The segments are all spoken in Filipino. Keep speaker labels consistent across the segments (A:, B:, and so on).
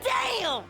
A: Damn!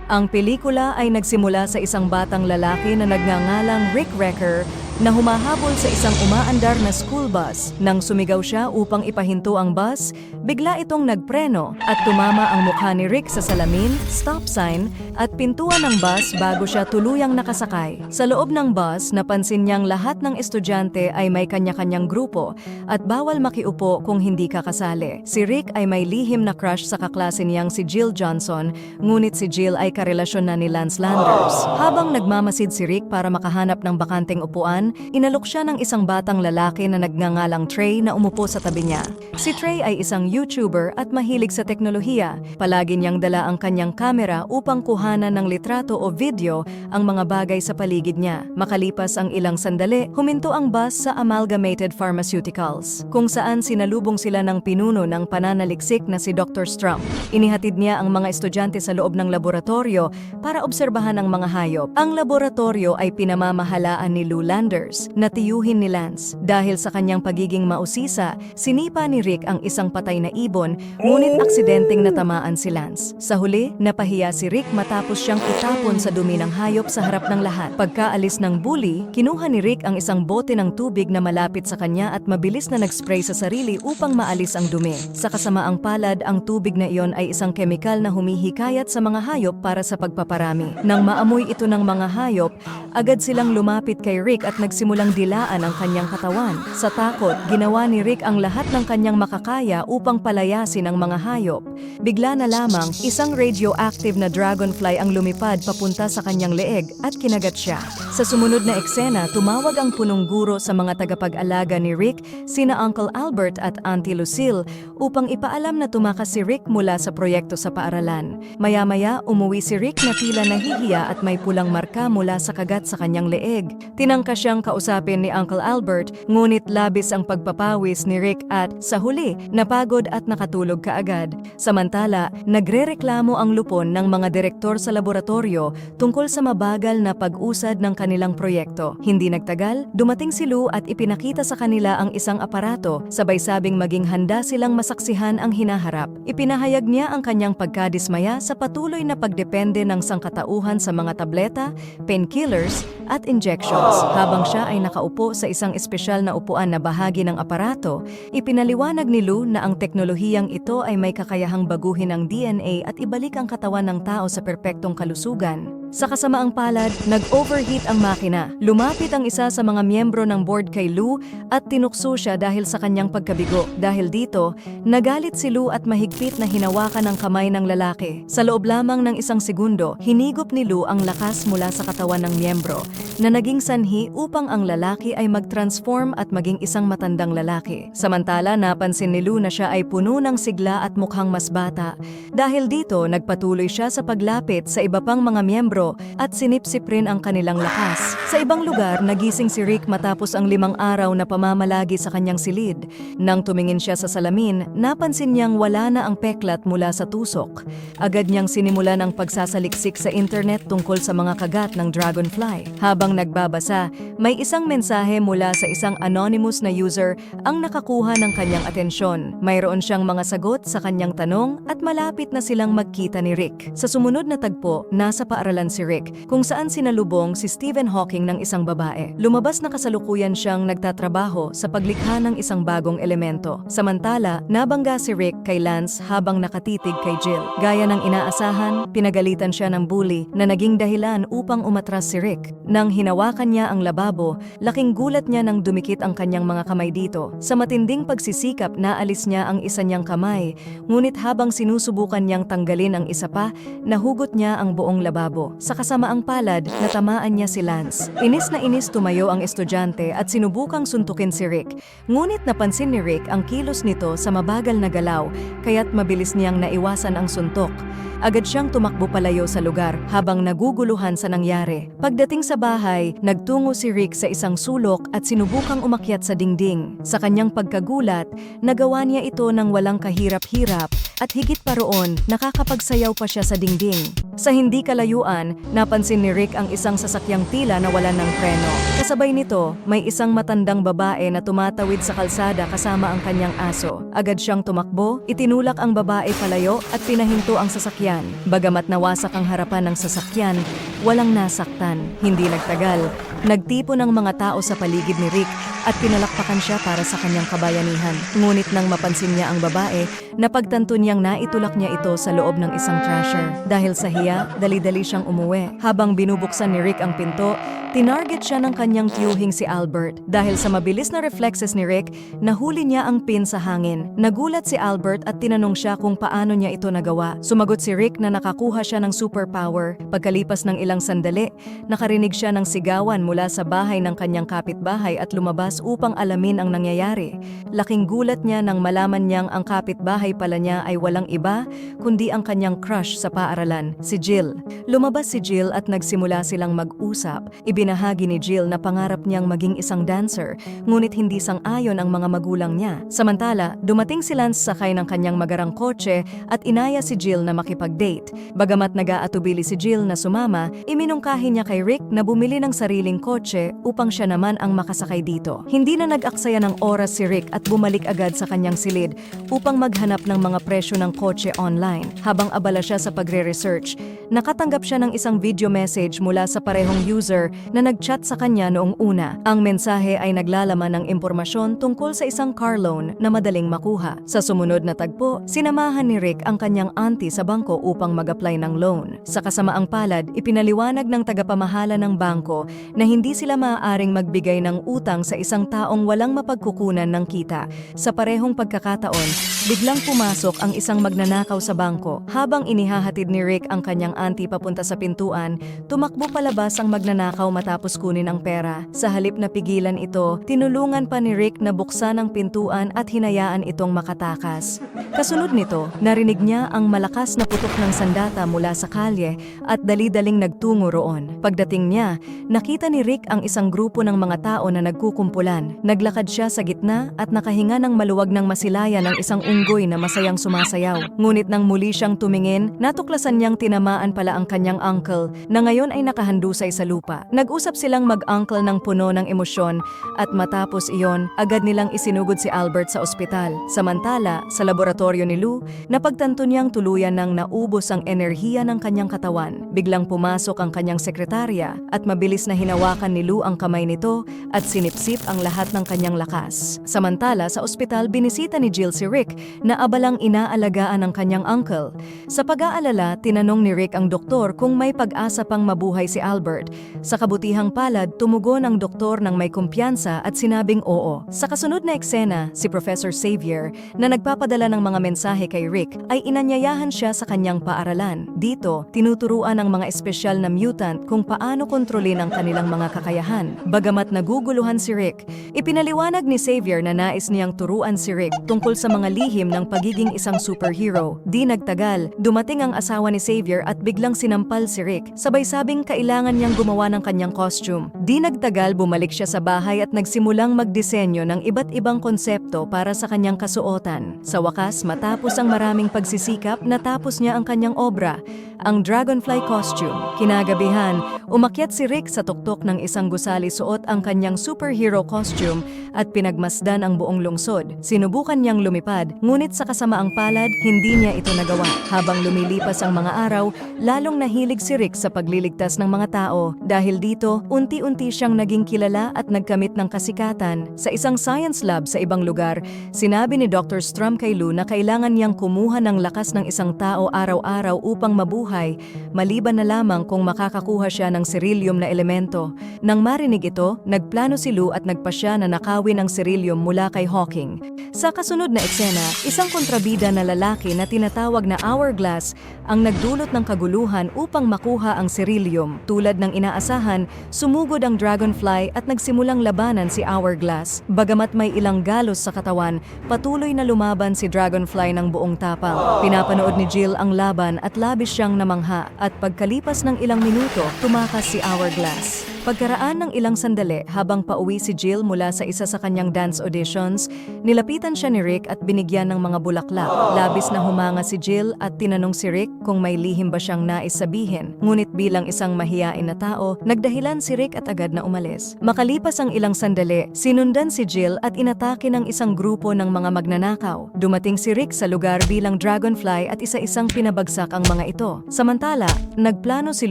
B: Ang pelikula ay nagsimula sa isang batang lalaki na nagngangalang Rick Wrecker na humahabol sa isang umaandar na school bus. Nang sumigaw siya upang ipahinto ang bus, bigla itong nagpreno at tumama ang mukha ni Rick sa salamin, stop sign at pintuan ng bus bago siya tuluyang nakasakay. Sa loob ng bus, napansin niyang lahat ng estudyante ay may kanya-kanyang grupo at bawal makiupo kung hindi kakasali. Si Rick ay may lihim na crush sa kaklase niyang si Jill Johnson, ngunit si Jill ay karelasyon na ni Lance Landers. Habang nagmamasid si Rick para makahanap ng bakanteng upuan, inalok siya ng isang batang lalaki na nagngangalang Trey na umupo sa tabi niya. Si Trey ay isang YouTuber at mahilig sa teknolohiya. Palagi niyang dala ang kanyang kamera upang kuhanan ng litrato o video ang mga bagay sa paligid niya. Makalipas ang ilang sandali, huminto ang bus sa Amalgamated Pharmaceuticals, kung saan sinalubong sila ng pinuno ng pananaliksik na si Dr. Strump. Inihatid niya ang mga estudyante sa loob ng laboratorio para obserbahan ang mga hayop. Ang laboratorio ay pinamamahalaan ni Lou Landers na tiyuhin ni Lance. Dahil sa kanyang pagiging mausisa, sinipa ni Rick ang isang patay na ibon, ngunit aksidenteng natamaan si Lance. Sa huli, napahiya si Rick matapos siyang itapon sa dumi ng hayop sa harap ng lahat. Pagkaalis ng bully, kinuha ni Rick ang isang bote ng tubig na malapit sa kanya at mabilis na nag-spray sa sarili upang maalis ang dumi. Sa kasamaang palad, ang tubig na iyon ay isang kemikal na humihikayat sa mga hayop para sa pagpaparami. Nang maamoy ito ng mga hayop, agad silang lumapit kay Rick at nagsimulang dilaan ang kanyang katawan. Sa takot, ginawa ni Rick ang lahat ng kanyang makakaya upang palayasin ang mga hayop. Bigla na lamang, isang radioactive na dragonfly ang lumipad papunta sa kanyang leeg at kinagat siya. Sa sumunod na eksena, tumawag ang punong guro sa mga tagapag-alaga ni Rick, sina Uncle Albert at Auntie Lucille, upang ipaalam na tumakas si Rick mula sa proyekto sa paaralan. Maya-maya, umuwi si Rick na tila nahihiya at may pulang marka mula sa kagat sa kanyang leeg. Tinangka siyang kausapin ni Uncle Albert, ngunit labis ang pagpapawis ni Rick at, sa huli, napagod at nakatulog kaagad. Samantala, nagrereklamo ang lupon ng mga direktor sa laboratorio tungkol sa mabagal na pag-usad ng kanilang proyekto. Hindi nagtagal, dumating si Lou at ipinakita sa kanila ang isang aparato, sabay sabing maging handa silang masaksihan ang hinaharap. Ipinahayag niya ang kanyang pagkadismaya sa patuloy na pagdepende ng sangkatauhan sa mga tableta, painkillers, at injections. Habang siya ay nakaupo sa isang espesyal na upuan na bahagi ng aparato, ipinaliwanag ni Lou na ang teknolohiyang ito ay may kakayahang baguhin ang DNA at ibalik ang katawan ng tao sa perpektong kalusugan. Sa kasamaang palad, nag-overheat ang makina. Lumapit ang isa sa mga miyembro ng board kay Lou at tinukso siya dahil sa kanyang pagkabigo. Dahil dito, nagalit si Lou at mahigpit na hinawakan ang kamay ng lalaki. Sa loob lamang ng isang segundo, hinigop ni Lou ang lakas mula sa katawan ng miyembro na naging sanhi upang ang lalaki ay mag-transform at maging isang matandang lalaki. Samantala, napansin ni Lou na siya ay puno ng sigla at mukhang mas bata. Dahil dito, nagpatuloy siya sa paglapit sa iba pang mga miyembro at sinipsip rin ang kanilang lakas. Sa ibang lugar, nagising si Rick matapos ang 5 araw na pamamalagi sa kanyang silid. Nang tumingin siya sa salamin, napansin niyang wala na ang peklat mula sa tusok. Agad niyang sinimulan ang pagsasaliksik sa internet tungkol sa mga kagat ng dragonfly. Habang nagbabasa, may isang mensahe mula sa isang anonymous na user ang nakakuha ng kanyang atensyon. Mayroon siyang mga sagot sa kanyang tanong at malapit na silang magkita ni Rick. Sa sumunod na tagpo, nasa paaralan si Rick, kung saan sinalubong si Stephen Hawking ng isang babae. Lumabas na kasalukuyan siyang nagtatrabaho sa paglikha ng isang bagong elemento. Samantala, nabangga si Rick kay Lance habang nakatitig kay Jill. Gaya ng inaasahan, pinagalitan siya ng bully na naging dahilan upang umatras si Rick. Nang hinawakan niya ang lababo, laking gulat niya nang dumikit ang kanyang mga kamay dito. Sa matinding pagsisikap, naalis niya ang isa niyang kamay, ngunit habang sinusubukan niyang tanggalin ang isa pa, nahugot niya ang buong lababo. Sa kasamaang palad, natamaan niya si Lance. Inis na inis tumayo ang estudyante at sinubukang suntukin si Rick. Ngunit napansin ni Rick ang kilos nito sa mabagal na galaw, kaya't mabilis niyang naiwasan ang suntok. Agad siyang tumakbo palayo sa lugar habang naguguluhan sa nangyari. Pagdating sa bahay, nagtungo si Rick sa isang sulok at sinubukang umakyat sa dingding. Sa kanyang pagkagulat, nagawa niya ito ng walang kahirap-hirap At higit pa roon, nakakapagsayaw pa siya sa dingding. Sa hindi kalayuan, napansin ni Rick ang isang sasakyang tila na wala ng preno. Kasabay nito, may isang matandang babae na tumatawid sa kalsada kasama ang kanyang aso. Agad siyang tumakbo, itinulak ang babae palayo at pinahinto ang sasakyan. Bagamat nawasak ang harapan ng sasakyan, walang nasaktan. Hindi nagtagal, nagtipon ang mga tao sa paligid ni Rick at pinalakpakan siya para sa kanyang kabayanihan. Ngunit nang mapansin niya ang babae, napagtanto niyang naitulak niya ito sa loob ng isang trasher. Dahil sa hiya, dali-dali siyang umuwi. Habang binubuksan ni Rick ang pinto, tinarget siya ng kanyang tiyuhing si Albert. Dahil sa mabilis na reflexes ni Rick, nahuli niya ang pin sa hangin. Nagulat si Albert at tinanong siya kung paano niya ito nagawa. Sumagot si Rick na nakakuha siya ng superpower. Pagkalipas ng ilang sandali, nakarinig siya ng sigawan mula sa bahay ng kanyang kapitbahay at lumabas upang alamin ang nangyayari. Laking gulat niya nang malaman niyang ang kapitbahay pala niya ay walang iba kundi ang kanyang crush sa paaralan, si Jill. Lumabas si Jill at nagsimula silang mag-usap. Ibinahagi ni Jill na pangarap niyang maging isang dancer, ngunit hindi sang-ayon ang mga magulang niya. Samantala, dumating si Lance sakay ng kanyang magarang kotse at inaya si Jill na makipag-date. Bagamat nag-aatubili si Jill na sumama, iminungkahi niya kay Rick na bumili ng sariling kotse upang siya naman ang makasakay dito. Hindi na nag-aksaya ng oras si Rick at bumalik agad sa kanyang silid upang maghanap ng mga presyo ng kotse online. Habang abala siya sa pagre-research, nakatanggap siya ng isang video message mula sa parehong user na nag-chat sa kanya noong una. Ang mensahe ay naglalaman ng impormasyon tungkol sa isang car loan na madaling makuha. Sa sumunod na tagpo, sinamahan ni Rick ang kanyang auntie sa bangko upang mag-apply ng loan. Sa kasamaang palad, ipinaliwanag ng tagapamahala ng bangko na hindi sila maaaring magbigay ng utang sa isang taong walang mapagkukunan ng kita. Sa parehong pagkakataon, biglang pumasok ang isang magnanakaw sa bangko. Habang inihahatid ni Rick ang kanyang auntie papunta sa pintuan, tumakbo palabas ang magnanakaw matapos kunin ang pera. Sa halip na pigilan ito, tinulungan pa ni Rick na buksan ang pintuan at hinayaan itong makatakas. Kasunod nito, narinig niya ang malakas na putok ng sandata mula sa kalye at dali-daling nagtungo roon. Pagdating niya, nakita ni Rick ang isang grupo ng mga tao na nagkukumpulan. Naglakad siya sa gitna at nakahinga ng maluwag ng masilayan ng isang unggoy na masayang sumasayaw. Ngunit nang muli siyang tumingin, natuklasan niyang tinamaan pala ang kanyang uncle na ngayon ay nakahandusay sa lupa. Nag-usap silang mag-uncle ng puno ng emosyon at matapos iyon, agad nilang isinugod si Albert sa ospital. Samantala, sa laboratorio ni Lou, napagtanto niyang tuluyan nang naubos ang enerhiya ng kanyang katawan. Biglang pumasok ang kanyang sekretarya at mabilis na hinawakan ni Lou ang kamay nito at sinipsip ang lahat ng kanyang lakas. Samantala, sa ospital, binisita ni Jill si Rick na abalang inaalagaan ng kanyang uncle. Sa pag-aalala, tinanong ni Rick ang doktor kung may pag-asa pang mabuhay si Albert. Sa kabutihang palad, tumugon ang doktor ng may kumpiyansa at sinabing oo. Sa kasunod na eksena, si Professor Xavier, na nagpapadala ng mga mensahe kay Rick, ay inanyayahan siya sa kanyang paaralan. Dito, tinuturuan ng mga espesyal na mutant kung paano kontrolin ang kanilang mga kakayahan. Bagamat naguguluhan si Rick, ipinaliwanag ni Xavier na nais niyang turuan si Rick tungkol sa mga lihim ng pagiging isang superhero. Di nagtagal, dumating ang asawa ni Xavier at biglang sinampal si Rick. Sabay sabing kailangan niyang gumawa ng kanyang costume. Di nagtagal, bumalik siya sa bahay at nagsimulang magdisenyo ng iba't ibang konsepto para sa kanyang kasuotan. Sa wakas, matapos ang maraming pagsisikap, natapos niya ang kanyang obra, ang Dragonfly costume. Kinagabihan, umakyat si Rick sa tuktok ng isang gusali, suot ang kanyang superhero costume at pinagmasdan ang buong lungsod. Sinubukan niyang lumipad, ngunit sa kasamaang palad, hindi niya ito nagawa. Habang lumilipas ang mga araw, lalong nahilig si Rick sa pagliligtas ng mga tao. Dahil dito, unti-unti siyang naging kilala at nagkamit ng kasikatan. Sa isang science lab sa ibang lugar, sinabi ni Dr. Strum kay Lou na kailangan niyang kumuha ng lakas ng isang tao araw-araw upang mabuhay, maliban na lamang kung makakakuha siya ng sirilyum na elemento. Nang marinig ito, nagplano si Lou at nagpasya na nakawin ang sirilyum mula kay Hawking. Sa kasunod na eksena, isang kontrabida na lalaki na tinatawag na Hourglass ang nagdulot ng kaguluhan upang makuha ang sirilyum. Tulad ng inaasahan, sumugod ang Dragonfly at nagsimulang labanan si Hourglass. Bagamat may ilang galos sa katawan, patuloy na lumaban si Dragonfly ng buong tapang. Pinapanood ni Jill ang laban at labis siyang namangha, at pagkalipas ng ilang minuto, tumakas si Hourglass. Pagkaraan ng ilang sandali habang pauwi si Jill mula sa isa sa kanyang dance auditions, nilapitan siya ni Rick at binigyan ng mga bulaklak. Labis na humanga si Jill at tinanong si Rick kung may lihim ba siyang nais sabihin. Ngunit bilang isang mahiyain na tao, nagdahilan si Rick at agad na umalis. Makalipas ang ilang sandali, sinundan si Jill at inatake ng isang grupo ng mga magnanakaw. Dumating si Rick sa lugar bilang Dragonfly at isa-isang pinabagsak ang mga ito. Samantala, nagplano si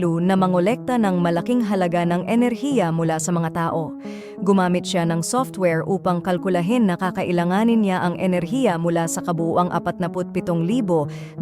B: Lou na mangolekta ng malaking halaga ng enerhiya mula sa mga tao. Gumamit siya ng software upang kalkulahin na kakailanganin niya ang enerhiya mula sa kabuuang 47,272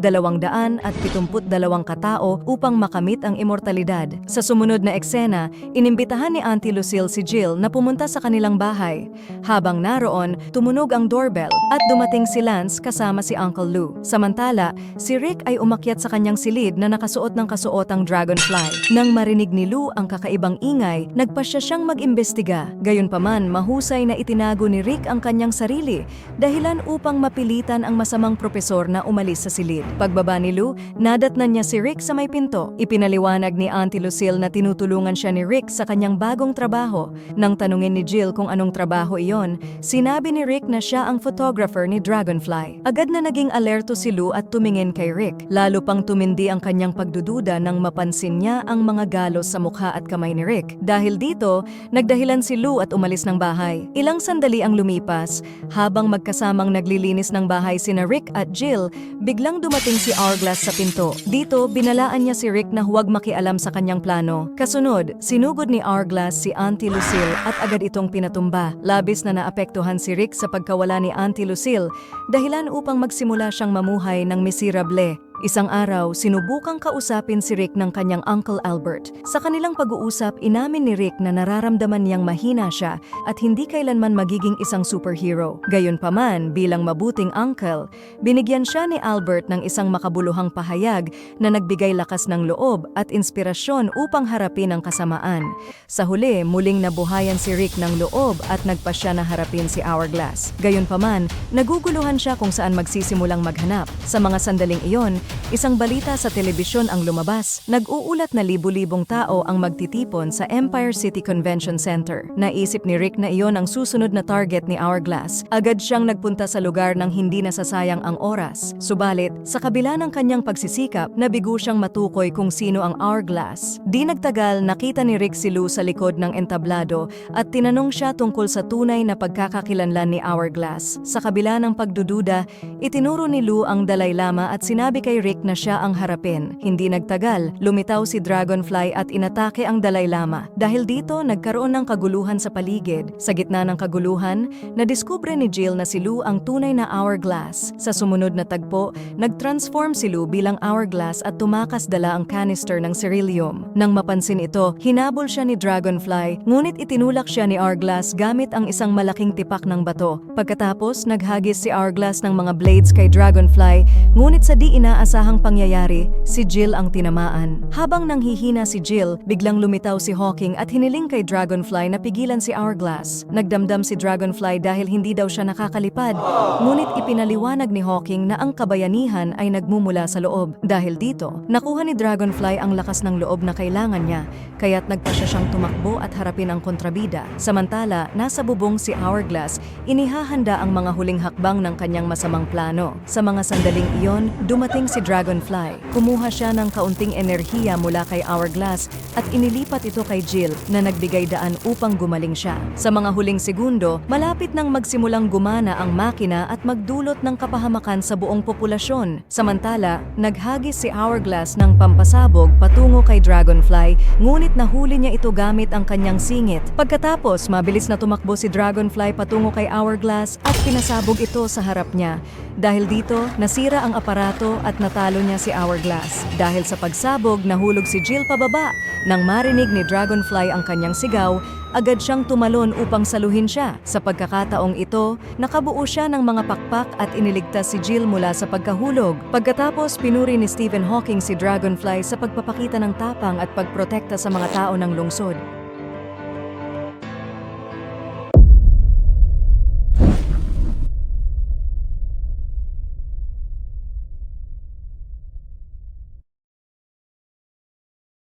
B: katao upang makamit ang immortalidad. Sa sumunod na eksena, inimbitahan ni Auntie Lucille si Jill na pumunta sa kanilang bahay. Habang naroon, tumunog ang doorbell at dumating si Lance kasama si Uncle Lou. Samantala, si Rick ay umakyat sa kanyang silid na nakasuot ng kasuotang Dragonfly. Nang marinig ni Lou ang kakaibang ingay, nagpasya siyang mag-imbestiga. Gayunpaman, mahusay na itinago ni Rick ang kanyang sarili, dahilan upang mapilitan ang masamang propesor na umalis sa silid. Pagbaba ni Lou, nadatnan niya si Rick sa may pinto. Ipinaliwanag ni Auntie Lucille na tinutulungan siya ni Rick sa kanyang bagong trabaho. Nang tanungin ni Jill kung anong trabaho iyon, sinabi ni Rick na siya ang photographer ni Dragonfly. Agad na naging alerto si Lou at tumingin kay Rick. Lalo pang tumindi ang kanyang pagdududa nang mapansin niya ang mga galos sa mukha at kamay ni Rick. Dahil dito, nagdahilan si Lou at umalis ng bahay. Ilang sandali ang lumipas, habang magkasamang naglilinis ng bahay sina Rick at Jill, biglang dumating si Hourglass sa pinto. Dito, binalaan niya si Rick na huwag makialam sa kanyang plano. Kasunod, sinugod ni Hourglass si Auntie Lucille at agad itong pinatumba. Labis na naapektuhan si Rick sa pagkawala ni Auntie Lucille, dahilan upang magsimula siyang mamuhay ng miserable. Isang araw, sinubukang kausapin si Rick ng kanyang Uncle Albert. Sa kanilang pag-uusap, inamin ni Rick na nararamdaman niyang mahina siya at hindi kailanman magiging isang superhero. Gayunpaman, bilang mabuting uncle, binigyan siya ni Albert ng isang makabuluhang pahayag na nagbigay lakas ng loob at inspirasyon upang harapin ang kasamaan. Sa huli, muling nabuhayan si Rick ng loob at nagpa siya na harapin si Hourglass. Gayunpaman, naguguluhan siya kung saan magsisimulang maghanap. Sa mga sandaling iyon, isang balita sa telebisyon ang lumabas. Nag-uulat na libu-libong tao ang magtitipon sa Empire City Convention Center. Naisip ni Rick na iyon ang susunod na target ni Hourglass. Agad siyang nagpunta sa lugar nang hindi nasasayang ang oras. Subalit, sa kabila ng kanyang pagsisikap, nabigo siyang matukoy kung sino ang Hourglass. Di nagtagal, nakita ni Rick si Lou sa likod ng entablado at tinanong siya tungkol sa tunay na pagkakakilanlan ni Hourglass. Sa kabila ng pagdududa, itinuro ni Lou ang Dalai Lama at sinabi kay Rick na siya ang harapin. Hindi nagtagal, lumitaw si Dragonfly at inatake ang Dalai Lama. Dahil dito, nagkaroon ng kaguluhan sa paligid. Sa gitna ng kaguluhan, nadiskubre ni Jill na si Lou ang tunay na Hourglass. Sa sumunod na tagpo, nag-transform si Lou bilang Hourglass at tumakas dala ang canister ng Ceruleum. Nang mapansin ito, hinabol siya ni Dragonfly, ngunit itinulak siya ni Hourglass gamit ang isang malaking tipak ng bato. Pagkatapos, naghagis si Hourglass ng mga blades kay Dragonfly, ngunit sa di inaasahang pangyayari, si Jill ang tinamaan. Habang nanghihina si Jill, biglang lumitaw si Hawking at hiniling kay Dragonfly na pigilan si Hourglass. Nagdamdam si Dragonfly dahil hindi daw siya nakakalipad, ngunit ipinaliwanag ni Hawking na ang kabayanihan ay nagmumula sa loob. Dahil dito, nakuha ni Dragonfly ang lakas ng loob na kailangan niya, kaya't nagpasya siyang tumakbo at harapin ang kontrabida. Samantala, nasa bubong si Hourglass, inihahanda ang mga huling hakbang ng kanyang masamang plano. Sa mga sandaling iyon, dumating si Dragonfly. Kumuha siya ng kaunting enerhiya mula kay Hourglass at inilipat ito kay Jill na nagbigay daan upang gumaling siya. Sa mga huling segundo, malapit nang magsimulang gumana ang makina at magdulot ng kapahamakan sa buong populasyon. Samantala, naghagis si Hourglass ng pampasabog patungo kay Dragonfly, ngunit nahuli niya ito gamit ang kanyang singit. Pagkatapos, mabilis na tumakbo si Dragonfly patungo kay Hourglass at pinasabog ito sa harap niya. Dahil dito, nasira ang aparato at natalo niya si Hourglass. Dahil sa pagsabog, nahulog si Jill pababa. Nang marinig ni Dragonfly ang kanyang sigaw, agad siyang tumalon upang saluhin siya. Sa pagkakataong ito, nakabuo siya ng mga pakpak at iniligtas si Jill mula sa pagkahulog. Pagkatapos, pinuri ni Stephen Hawking si Dragonfly sa pagpapakita ng tapang at pagprotekta sa mga tao ng lungsod.